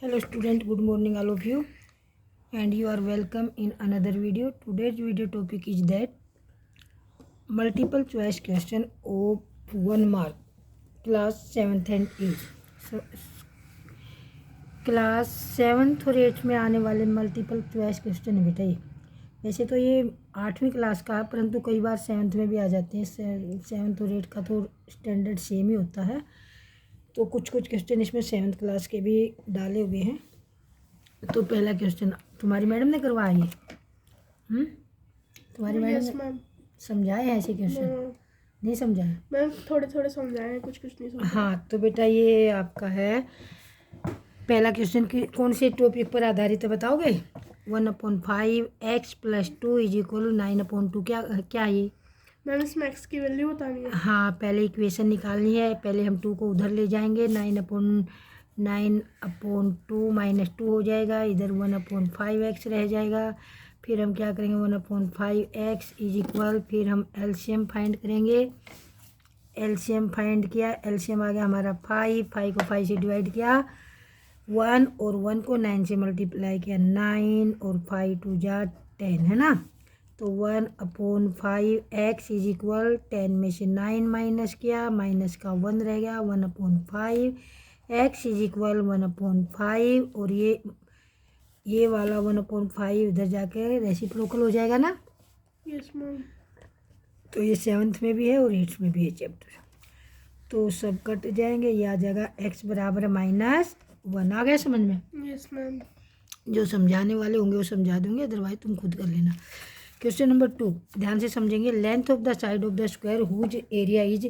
Hello student, good morning all of you, and you are welcome in another video. Today's video topic is that multiple choice question of 1 mark, class 7th and 8th. So class 7th और 8th में आने वाले multiple choice question है बेटा। ये वैसे तो ये 8वीं क्लास का है, परंतु कई बार 7th में भी आ जाते हैं। 7th और 8th का तो स्टैंडर्ड सेम ही होता है, तो कुछ कुछ क्वेश्चन इसमें 7th क्लास के भी डाले हुए हैं। तो पहला क्वेश्चन तुम्हारी मैडम ने करवाया ये? तुम्हारी मैडम ने समझाए हैं ऐसे क्वेश्चन? नहीं समझाए मैम, थोड़े थोड़े समझाए हैं, कुछ कुछ नहीं समझाए। हाँ, तो बेटा ये आपका है पहला क्वेश्चन। कौन से टॉपिक पर आधारित है बताओगे? 1/5 x + 2 = 9/2। क्या ये? मैम, इसमें x की वैल्यू बतानी है। हाँ, पहले इक्वेशन निकालनी है। पहले हम 2 को उधर ले जाएंगे, 9/2 -2 हो जाएगा, इधर 1/5x रह जाएगा। फिर हम क्या करेंगे, 1/5x = फिर हम एलसीएम फाइंड करेंगे। एलसीएम फाइंड किया, एलसीएम आ गया हमारा 5 को 5 से डिवाइड किया 1, और 1 को 9 से मल्टीप्लाई किया 9, और 5 2 जा 10 है ना। तो 1/5x = 10 में से 9 माइनस किया, माइनस का 1 रह गया। 1/5x = 1/5, और ये वाला 1/5 इधर जाके रेसिप्रोकल हो जाएगा ना। Yes ma'am. तो ये 7th में भी है और 8th में भी है चैप्टर। तो सब कट जाएंगे, ये आ जाएगा x = -1। आ गया समझ में? Yes ma'am. जो समझाने वाले होंगे वो समझा दूंगे, अदरवाइज तुम खुद कर लेना। क्वेश्चन नंबर 2 ध्यान से समझेंगे। Length of the side of the square whose area is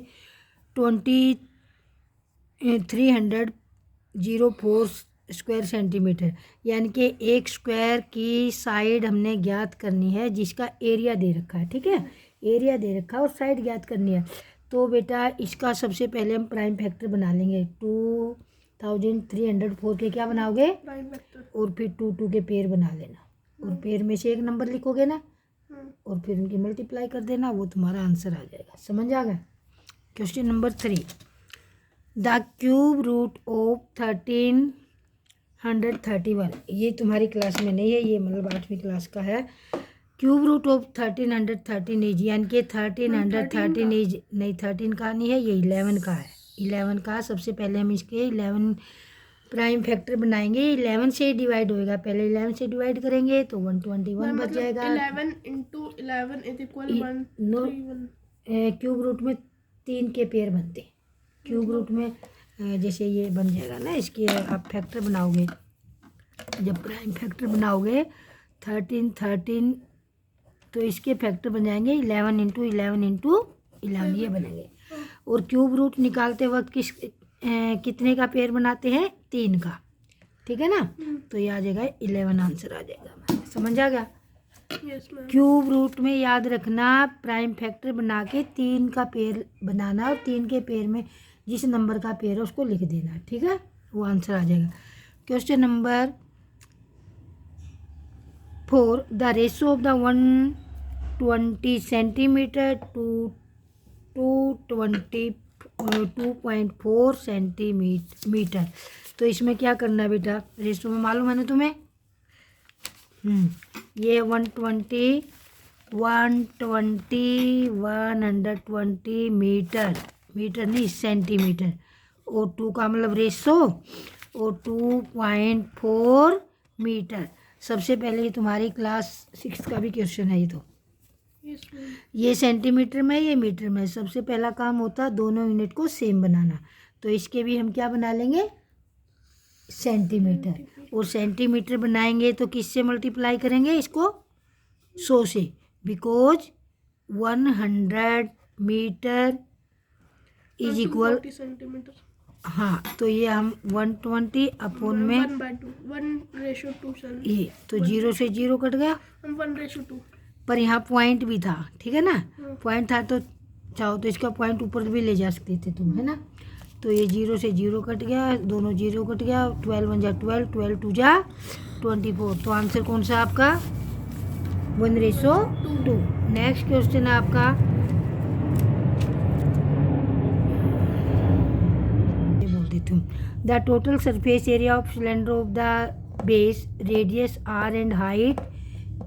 2304 square centimetre. यानी कि एक स्क्वायर की साइड हमने ज्ञात करनी है जिसका एरिया दे रखा है। ठीक है, एरिया दे रखा है और साइड ज्ञात करनी है। तो बेटा इसका सबसे पहले हम प्राइम फैक्टर बना लेंगे। 2304 के क्या बनाओगे? Prime factor. और फिर 2 के पेयर बना लेना, और पेयर में से एक नंबर लिखोगे ना, और फिर उनकी मल्टीप्लाई कर देना, वो तुम्हारा आंसर आ जाएगा। समझ आ गया? Question number 3 the cube root of 1331। ये तुम्हारी क्लास में नहीं है, ये मतलब 8वीं क्लास का है। क्यूब रूट ऑफ 1313 इज, यानी कि 1313 इज नहीं, 13 का नहीं है, ये 11 का है। 11 का सबसे पहले हम इसके 11 प्राइम फैक्टर बनाएंगे। 11 से डिवाइड होएगा, पहले 11 से डिवाइड करेंगे तो 121 बच जाएगा। 11 × 11 = 131। क्यूब रूट में 3 के पेयर बनते हैं। क्यूब रूट में जैसे ये बन जाएगा ना, इसके आप फैक्टर बनाओगे। जब प्राइम फैक्टर बनाओगे 13 तो इसके फैक्टर बन जाएंगे 11 × 11 × 11, ये बनेंगे। और क्यूब रूट निकालते वक्त कितने का पेयर बनाते हैं? 3 का। ठीक है ना, तो ये आ जाएगा 11 आंसर आ जाएगा। समझ आ गया? Yes ma'am. क्यूब रूट में याद रखना, प्राइम फैक्टर बना के 3 का पेयर बनाना, और 3 के पेयर में जिस नंबर का पेयर है उसको लिख देना। ठीक है, वो आंसर आ जाएगा। Question number 4 the ratio of the 120 centimetre to 2.4 centimetre. तो इसमें क्या करना है बेटा? रेशो में मालूम है ना तुम्हें? ये 120 मीटर नहीं, सेंटीमीटर, और 2 का मतलब रेशो, और 2.4 मीटर। सबसे पहले ये तुम्हारी क्लास 6 का भी क्वेश्चन है। ये तो ये सेंटीमीटर में, ये मीटर में। सबसे पहला काम होता है दोनों यूनिट को सेम बनाना। तो इसके भी हम क्या बना लेंगे? सेंटीमीटर। और सेंटीमीटर बनाएंगे तो किससे मल्टीप्लाई करेंगे इसको? 100 से, because 100 metre is equal centimetre. हाँ, तो ये हम 120 अपॉन में 1/2 ये, तो 0 से 0 कट गया, 1/2। पर यहाँ पॉइंट भी था। ठीक है ना, पॉइंट था तो चाहो तो इसका पॉइंट ऊपर भी ले जा सकते थे तुम, है ना। तो ये 0 से 0 कट गया, दोनों 0 कट गया। 12 1 जा 12, 12 2 जा 24। तो आंसर कौन सा आपका? 1:2। नेक्स्ट क्वेश्चन है आपका, ये बोल देती हूँ, the total surface area of cylinder of the base radius r and height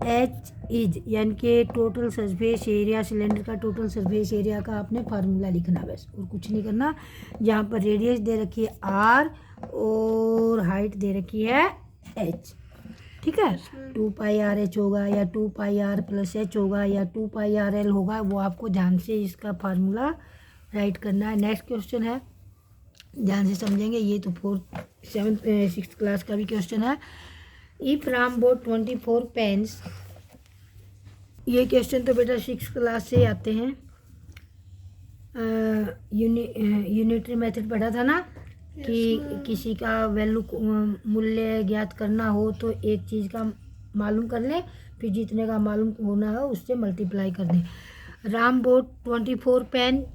h is, यानी कि टोटल सरफेस एरिया, सिलेंडर का टोटल सरफेस एरिया का आपने फार्मूला लिखना बस, और कुछ नहीं करना। जहाँ पर रेडियस दे रखी है आर और हाइट दे रखी है एच, ठीक है। 2πr/h होगा या 2πr+h होगा या 2πrl होगा, वो आपको ध्यान से इसका फार्मूला राइट करना है। नेक्स्ट क्वेश्चन है, ध्यान से समझेंगे, ये तो 6th क्लास का भी क्वेश्चन है। इफ राम बोट 24 पेन्स, ये क्वेश्चन तो बेटा 6th क्लास से आते हैं। यूनिटरी मेथड पढ़ा था ना कि किसी का वैल्यू मूल्य ज्ञात करना हो तो एक चीज़ का मालूम कर लें, फिर जितने का मालूम होना है उससे मल्टीप्लाई कर दें। Ram bought 24 pen,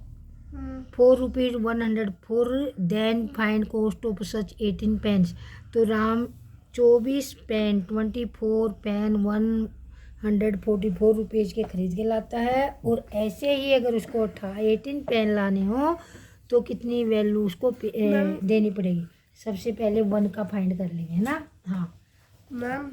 4 rupees 104, then find cost of such 18 pens. तो राम 24 पेन 24 पेन 144 रुपीज़ के खरीद के लाता है, और ऐसे ही अगर उसको 18 पेन लाने हो तो कितनी वैल्यू उसको देनी पड़ेगी। सबसे पहले 1 का फाइंड कर लेंगे, है ना। हाँ मैम,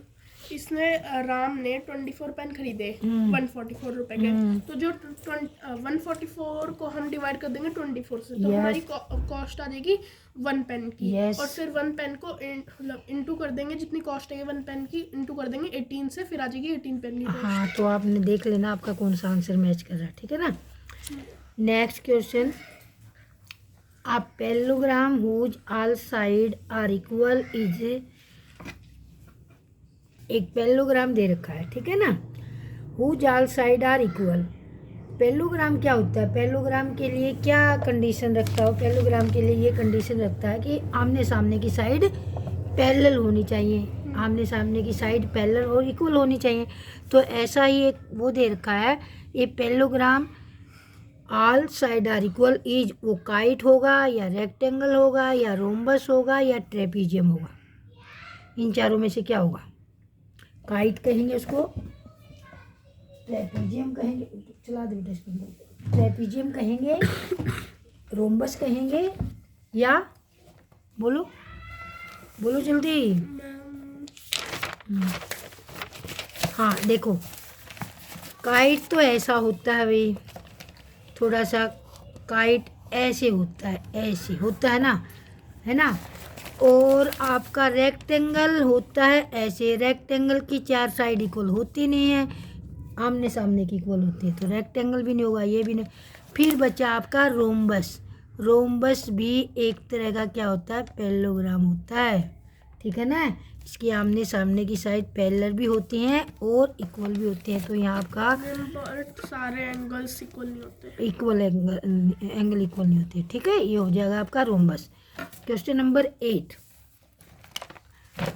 इसने राम ने 24 पेन खरीदे 144 रुपए के, तो जो 144 को हम डिवाइड कर देंगे 24 से, तो हमारी कॉस्ट आ जाएगी 1 पेन की। और फिर 1 पेन को मतलब इंटू कर देंगे, जितनी कॉस्ट है 1 पेन की इंटू कर देंगे 18 से, फिर आ जाएगी 18 पेन की cost। हाँ, तो आपने देख लेना आपका कौन सा आंसर मैच कर रहा है, ठीक है ना। Next question, a parallelogram whose all sides are equal is, एक पैरेललोग्राम दे रखा है, ठीक है ना। whose all sides are equal, parallelogram क्या होता है, पैरेललोग्राम के लिए क्या कंडीशन रखता है, पैरेललोग्राम के लिए ये कंडीशन रखता है कि आमने सामने की साइड पैरेलल होनी चाहिए, आमने सामने की साइड पैरेलल और इक्वल होनी चाहिए। तो ऐसा ही एक वो दे रखा है, ये parallelogram all side are equal is, वो काइट होगा या रेक्टेंगल होगा या रोम्बस होगा या ट्रेपीजियम होगा, इन चारों में से क्या होगा। काइट कहेंगे उसको, ट्रेपीजियम कहेंगे, चला दे बेटा इसको, ट्रेपीजियम कहेंगे, रोम्बस कहेंगे, या बोलो बोलो जल्दी। हाँ देखो, काइट तो ऐसा होता है भाई, थोड़ा सा काइट ऐसे होता है, ऐसे होता है ना, है ना। और आपका रेक्टेंगल होता है ऐसे, रेक्टेंगल की 4 साइड इक्वल होती नहीं है, आमने सामने की इक्वल होती है, तो रेक्टेंगल भी नहीं होगा, ये भी नहीं। फिर बचा आपका रोम्बस, रोम्बस भी एक तरह का क्या होता है, पैरेललोग्राम होता है, ठीक है ना। इसकी आमने सामने की साइड पैरेलल भी होती हैं और इक्वल भी होती हैं। तो यहाँ आपका सारे एंगल्स इक्वल नहीं होते, इक्वल एंगल इक्वल नहीं होते, ठीक है। ये हो जाएगा आपका रोम्बस। क्वेश्चन नंबर 8,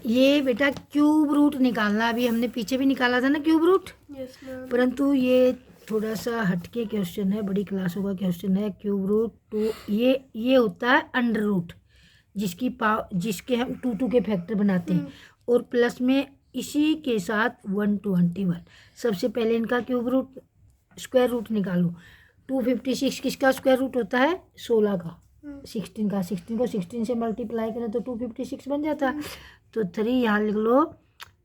ये बेटा क्यूब रूट निकालना, अभी हमने पीछे भी निकाला था ना क्यूब रूट, यस मैम, परंतु ये थोड़ा सा हटके क्वेश्चन है, बड़ी क्लासों का क्वेश्चन है। क्यूब रूट तो ये होता है अंडर रूट, जिसके हम 2 के फैक्टर बनाते हैं, और प्लस में इसी के साथ 121। सबसे पहले इनका क्यूब रूट स्क्वायर रूट निकालो। 256 किसका स्क्वायर रूट होता है, 16 का, 16 का, 16 को 16 से मल्टीप्लाई करें तो 256 बन जाता है। तो 3 यहाँ लिख लो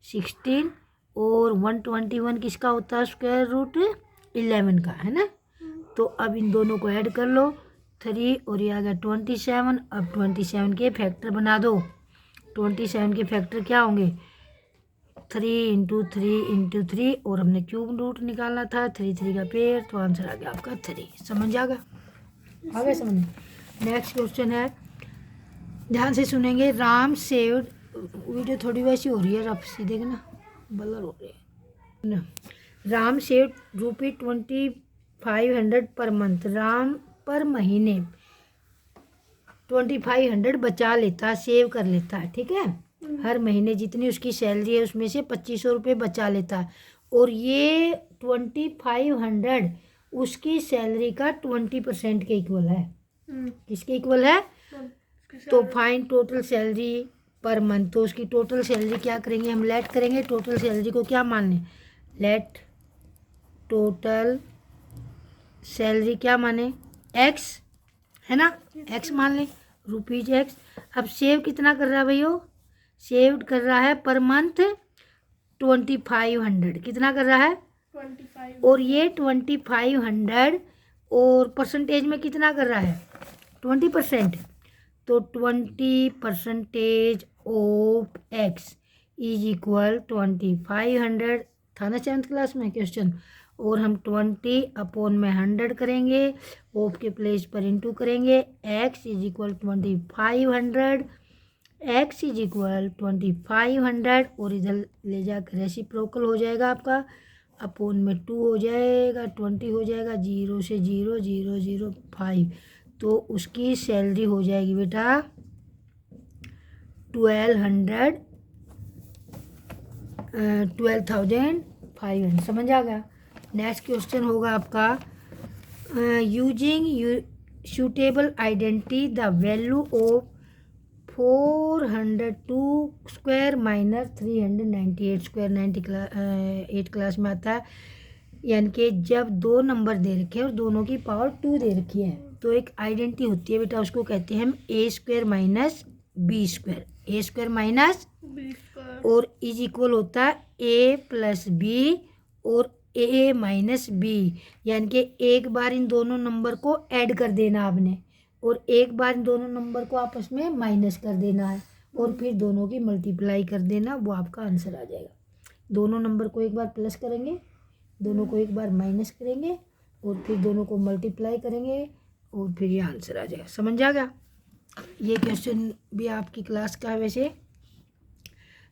16, और 121 किसका होता है स्क्वायर रूट, 11 का, है ना। तो अब इन दोनों को ऐड कर लो, 3 और ये आ गया 27। अब 27 के फैक्टर बना दो, 27 के फैक्टर क्या होंगे, 3 × 3 × 3, और हमने क्यूब रूट निकालना था, 3 3 का पेयर, तो आंसर आ गया आपका 3। समझ आ गया समझ। नेक्स्ट क्वेश्चन है, ध्यान से सुनेंगे। राम सेव्ड, वीडियो थोड़ी वैसी हो रही है, आप सीधे ना बलर हो रही है ना। Ram saved ₹2500 per month, Ram पर महीने 2500 बचा लेता है, सेव कर लेता है, ठीक है। हर महीने जितनी उसकी सैलरी है उसमें से 2500 रुपये बचा लेता है, और ये 2500 उसकी सैलरी का 20% के इक्वल है। किसके इक्वल है, तो find total salary per month. तो उसकी टोटल सैलरी क्या करेंगे, हम लेट करेंगे, टोटल सैलरी को क्या मान लें, लेट टोटल सैलरी क्या माने, एक्स, है ना, एक्स मान लें। Rupees x. अब सेव कितना कर रहा है भैया, सेव्ड कर रहा है पर मंथ 2500। कितना कर रहा है 25 और ये 2500 और परसेंटेज में कितना कर रहा है 20%। तो 20% ऑफ एक्स इज इक्वल 2500 था ना 7th क्लास में क्वेश्चन। और हम 20/100 करेंगे, ऑफ के प्लेस पर इंटू करेंगे। X is equal 2500, x is equal 2500 और इधर ले जाकर रेसिप्रोकल हो जाएगा आपका, अपोन में 2 हो जाएगा, 20 हो जाएगा, 0 से 0 0 0 5। तो उसकी सैलरी हो जाएगी बेटा 12,500। समझ आ गया। नेक्स्ट क्वेश्चन होगा आपका using suitable identity the value of 402 square minus 398 square 8 class में आता है। यानी कि जब दो नंबर दे रखे हैं और दोनों की पावर 2 दे रखी है तो एक आइडेंटिटी होती है बेटा, उसको कहते हैं हम ए स्क्वायर माइनस बी स्क्वायर। ए स्क्वायर माइनस और इज इक्वल होता है ए प्लस बी और ए माइनस बी। यानी कि एक बार इन दोनों नंबर को ऐड कर देना आपने और एक बार इन दोनों नंबर को आपस में माइनस कर देना है और फिर दोनों की मल्टीप्लाई कर देना, वो आपका आंसर आ जाएगा। दोनों नंबर को एक बार प्लस करेंगे, दोनों को एक बार माइनस करेंगे और फिर दोनों को मल्टीप्लाई करेंगे और फिर ये आंसर आ जाएगा। समझ आ गया। ये क्वेश्चन भी आपकी क्लास का है वैसे।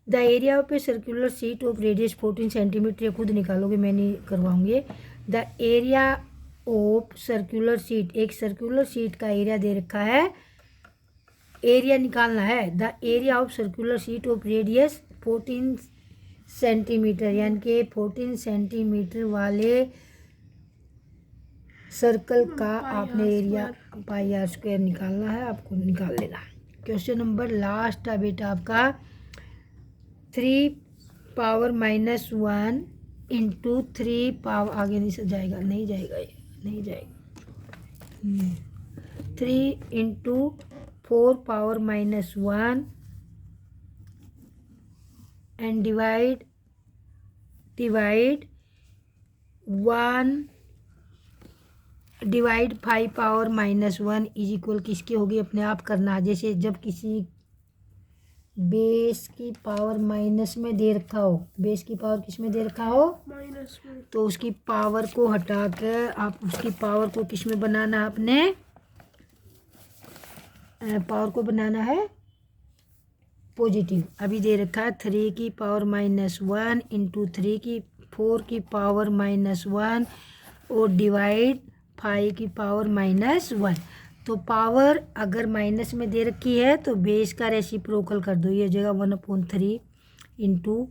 The area of a circular sheet of radius 14 centimetre, ये खुद निकालोगे, मैं नहीं करवाऊंगी। The area of circular sheet, एक सर्कुलर शीट का एरिया दे रखा है, एरिया निकालना है। The area of circular sheet of radius 14 centimetre, यानी कि 14 सेंटीमीटर वाले सर्कल का आपने एरिया पाई आर स्क्वायर निकालना है, आपको निकाल लेना। क्वेश्चन नंबर लास्ट है बेटा आपका 3 पावर माइनस 1 इंटू 3 पावर, आगे नहीं जाएगा, नहीं जाएगा, ये नहीं जाएगा। 3 into 4 power minus 1 and divide 5 power minus 1 is equal किसकी होगी, अपने आप करना। जैसे जब किसी बेस की पावर माइनस में दे रखा हो, बेस की पावर किस में दे रखा हो माइनस में, तो उसकी पावर को हटाकर आप उसकी पावर को किस में बनाना है, अपने पावर को बनाना है पॉजिटिव। अभी दे रखा है 3 की पावर माइनस 1 इंटू 3 की 4 की पावर माइनस 1 और डिवाइड 5 की पावर माइनस 1। तो पावर अगर माइनस में दे रखी है तो बेस का रेसिप्रोकल कर दो, ये हो जाएगा 1/3 इंटू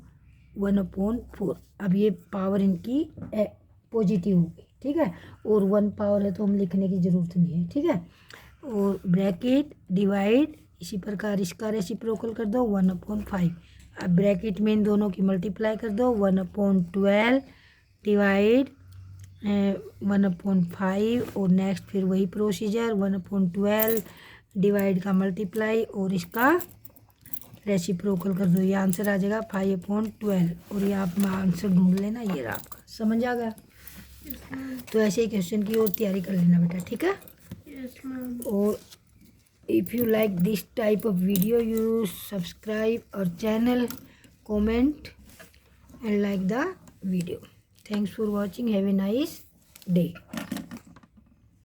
1/4। अब ये पावर इनकी पॉजिटिव होगी, ठीक है, और 1 पावर है तो हम लिखने की ज़रूरत नहीं है, ठीक है। और ब्रैकेट डिवाइड, इसी प्रकार इसका रेसिप्रोकल कर दो 1/5। अब ब्रैकेट में इन दोनों की मल्टीप्लाई कर दो 1/12 डिवाइड 1/5 और नेक्स्ट फिर वही प्रोसीजर 1/12 डिवाइड का मल्टीप्लाई और इसका रेसिप्रोकल कर दो, ये आंसर आ जाएगा 5/12। और ये आप आंसर ढूंढ लेना, ये रहा आपका। समझ आ गया। तो ऐसे ही क्वेश्चन की और तैयारी कर लेना बेटा, ठीक है। और if you like this type of video you subscribe और channel, comment and like the video. Thanks for watching. Have a nice day.